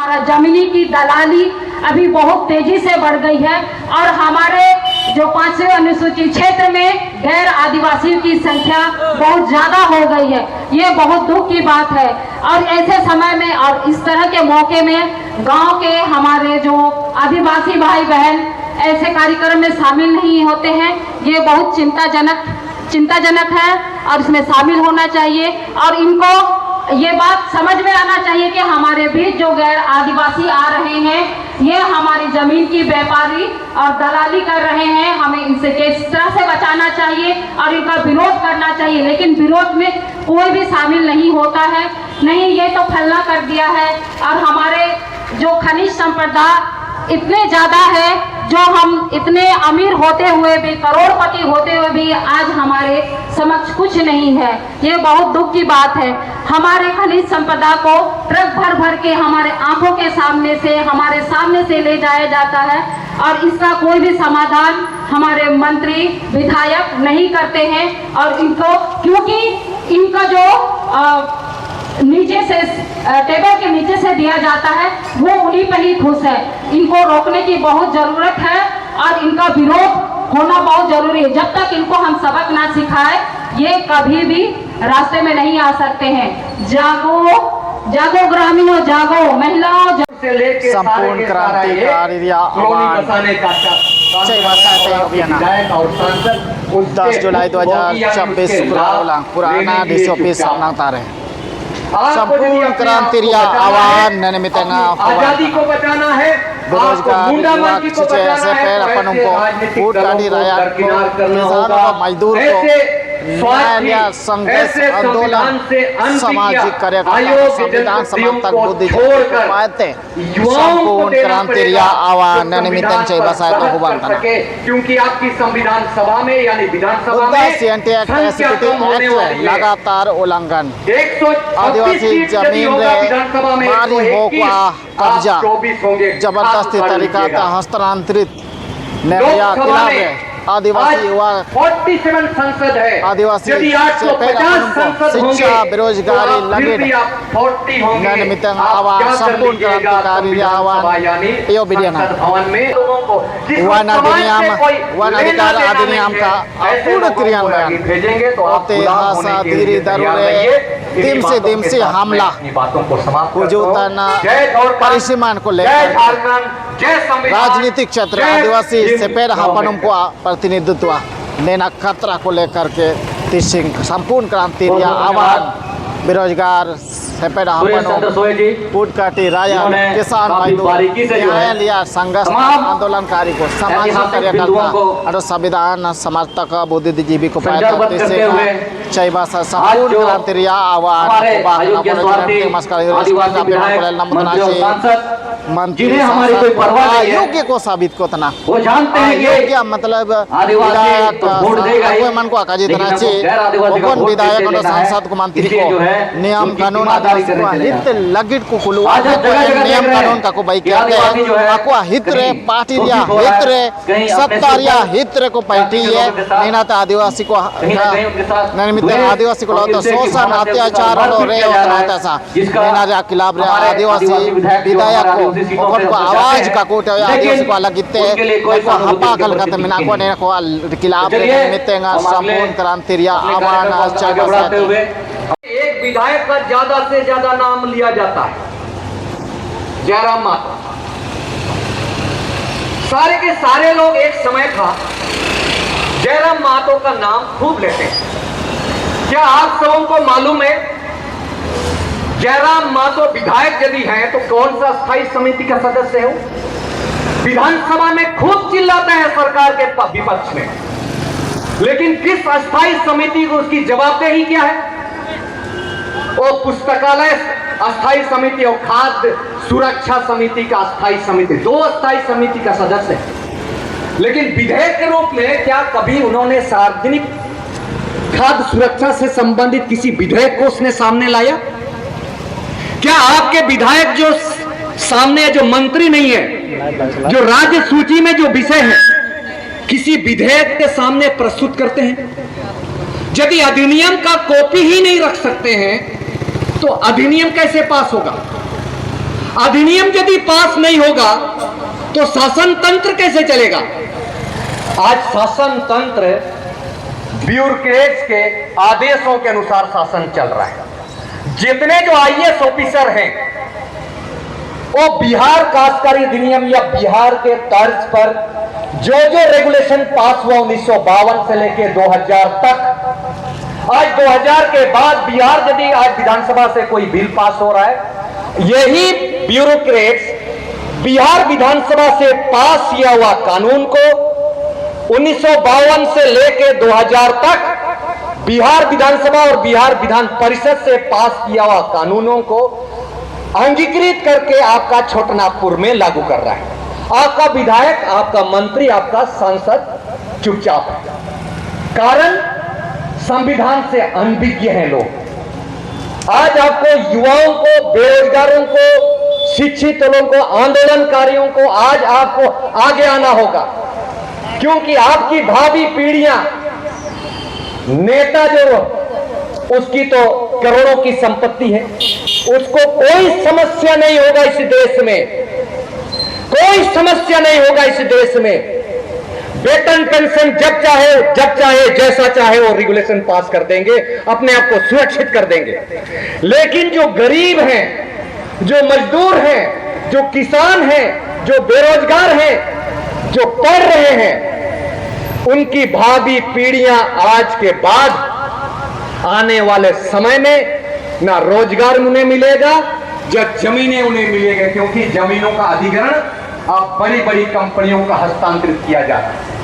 हमारा जमीनी की दलाली अभी बहुत तेजी से बढ़ गई है और हमारे जो 5वें अनुसूचित क्षेत्र में गैर आदिवासियों की संख्या बहुत ज्यादा हो गई है। ये बहुत दुख की बात है और ऐसे समय में और इस तरह के मौके में गांव के हमारे जो आदिवासी भाई बहन ऐसे कार्यक्रम में शामिल नहीं होते हैं, ये बहुत चिंताजनक है और इसमें शामिल होना चाहिए और इनको ये बात समझ में आना चाहिए कि हमारे बीच जो गैर आदिवासी आ रहे हैं ये हमारी जमीन की व्यापारी और दलाली कर रहे हैं। हमें इनसे किस तरह से बचाना चाहिए और इनका विरोध करना चाहिए, लेकिन विरोध में कोई भी शामिल नहीं होता है। नहीं, ये तो फैला कर दिया है और हमारे जो खनिज संपदा इतने ज़्यादा है, जो हम इतने अमीर होते हुए भी, करोड़पति होते हुए भी आज हमारे समक्ष कुछ नहीं है। ये बहुत दुख की बात है। हमारे खनिज संपदा को ट्रक भर भर के हमारे आंखों के सामने से, हमारे सामने से ले जाया जाता है और इसका कोई भी समाधान हमारे मंत्री विधायक नहीं करते हैं और इनको, क्योंकि इनका जो नीचे से टेबल के नीचे से दिया जाता है वो उन्हीं पर ही खुश है। इनको रोकने की बहुत जरूरत है और इनका विरोध होना बहुत जरूरी है। जब तक इनको हम सबक ना सिखाए ये कभी भी रास्ते में नहीं आ सकते हैं। जागो जागो ग्रामीणों, जागो महिलाओं, संपूर्ण क्रांतिकारी आह्वान 10 जुलाई 2026 पुराना DCOP सामना रहे संपूर्ण क्रांति आह्वान निमित्तना आजादी को बचाना है, बेरोजगार युवा SFR अपन को फूट गाड़ी राया किसान मजदूर को न्याय संघर्ष आंदोलन सामाजिक कार्यकर्ता संविधान समर्थक बुद्धिजीवी पाते संपूर्ण क्रांति आह्वान निमित्तन चे बसाए तो हुबान क्योंकि आपकी संविधान सभा में यानी विधानसभा में लगातार उल्लंघन आदिवासी जमीन मारी हो कब्जा जबरदस्ती तरीका का हस्तांतरित नया खिलाफ आदिवासी युवा 47 संसद है, आदिवासी यदि 850 संसद शिक्षा बेरोजगारी लगे निमित्त आह्वान संपूर्ण क्रांतिकारी आह्वान यो भवन में लोगों को वन अधिकार अधिनियम का पूर्ण क्रियान्वयन भेजेंगे तो आप धीरे दिन से हमला बातों को समाप्त परिसीमन को लेकर राजनीतिक क्षेत्र आदिवासी सेपेर हपनम को प्रतिनिधित्व देना खतरा को लेकर के संपूर्ण क्रांति आह्वान बेरोजगार सेपेर हपनम फूटकाटी राया किसान न्याय संघर्ष आंदोलनकारी को सामाजिक कार्यकर्ता और संविधान समर्थक बुद्धिजीवी को चैबासा संपूर्ण क्रांति आह्वान जिन्हें हमारी कोई परवाह नहीं है, योग्य को साबित को तना वो जानते हैं योग्य मतलब आदिवासी तो वोट देगा ही, मन को आका जितना चाहिए कौन विधायक और सांसद को मंत्री को नियम कानून हित लगिट को कुलू नियम कानून का को भाई कहते हैं आपको हित रे पार्टी या हित रे सत्ता या हित रे को पार्टी है नहीं ना तो आदिवासी को निमित्त आदिवासी को तो शोषण अत्याचार और रे होता सा नहीं ना जा खिलाफ रे आदिवासी विधायक को को आवाज का कोट आदिवासी को अलग इत्ते को हप्पा कलकत्ता मिना को ने को खिलाफ निमित्तेगा संपूर्ण क्रांति आह्वान बढ़ाते हुए एक विधायक का ज्यादा से ज्यादा नाम लिया जाता है, जयराम मातो। सारे के सारे लोग एक समय था जयराम मातो का नाम खूब लेते हैं। क्या आप सबों को मालूम है जयराम मातो विधायक यदि हैं तो कौन सा स्थायी समिति का सदस्य है? विधानसभा में खूब चिल्लाते हैं सरकार के विपक्ष में, लेकिन किस अस्थायी समिति को उसकी जवाबदेही क्या है? वो पुस्तकालय अस्थायी समिति और खाद्य सुरक्षा समिति का अस्थायी समिति, दो अस्थायी समिति का सदस्य है। लेकिन विधेयक के रूप में क्या कभी उन्होंने सार्वजनिक खाद्य सुरक्षा से संबंधित किसी विधेयक को उसने सामने लाया? क्या आपके विधायक जो सामने जो मंत्री नहीं है, जो राज्य सूची में जो विषय है, किसी विधेयक के सामने प्रस्तुत करते हैं? यदि अधिनियम का कॉपी ही नहीं रख सकते हैं तो अधिनियम कैसे पास होगा? अधिनियम यदि पास नहीं होगा तो शासन तंत्र कैसे चलेगा? आज शासन तंत्र ब्यूरोक्रेट्स के आदेशों के अनुसार शासन चल रहा है। जितने जो आईएएस ऑफिसर हैं वो बिहार काश्तकारी अधिनियम या बिहार के तर्ज पर जो रेगुलेशन पास हुआ 1952 से लेकर 2000 तक, आज 2000 के बाद बिहार यदि आज विधानसभा से कोई बिल पास हो रहा है, यही ब्यूरोक्रेट्स बिहार विधानसभा से पास किया हुआ कानून को 1952 से लेकर 2000 तक बिहार विधानसभा और बिहार विधान परिषद से पास किया हुआ कानूनों को अंगीकृत करके आपका छोटानागपुर में लागू कर रहा है। आपका विधायक, आपका मंत्री, आपका सांसद चुपचाप है। कारण संविधान से अनभिज्ञ हैं लोग। आज आपको युवाओं को, बेरोजगारों को, शिक्षित लोगों को, आंदोलनकारियों को आज आपको आगे आना होगा, क्योंकि आपकी भावी पीढ़ियां, नेता जो उसकी तो करोड़ों की संपत्ति है, उसको कोई समस्या नहीं होगा इस देश में, कोई समस्या नहीं होगा इस देश में। वेतन पेंशन जब चाहे जैसा चाहे वो रेगुलेशन पास कर देंगे, अपने आप को सुरक्षित कर देंगे। लेकिन जो गरीब हैं, जो मजदूर हैं, जो किसान हैं, जो बेरोजगार हैं, जो पढ़ रहे हैं, उनकी भावी पीढ़ियां आज के बाद आने वाले समय में ना रोजगार उन्हें मिलेगा, या जमीनें उन्हें मिलेगा, क्योंकि जमीनों का अधिग्रहण अब बड़ी बड़ी कंपनियों का हस्तांतरित किया जा रहा है।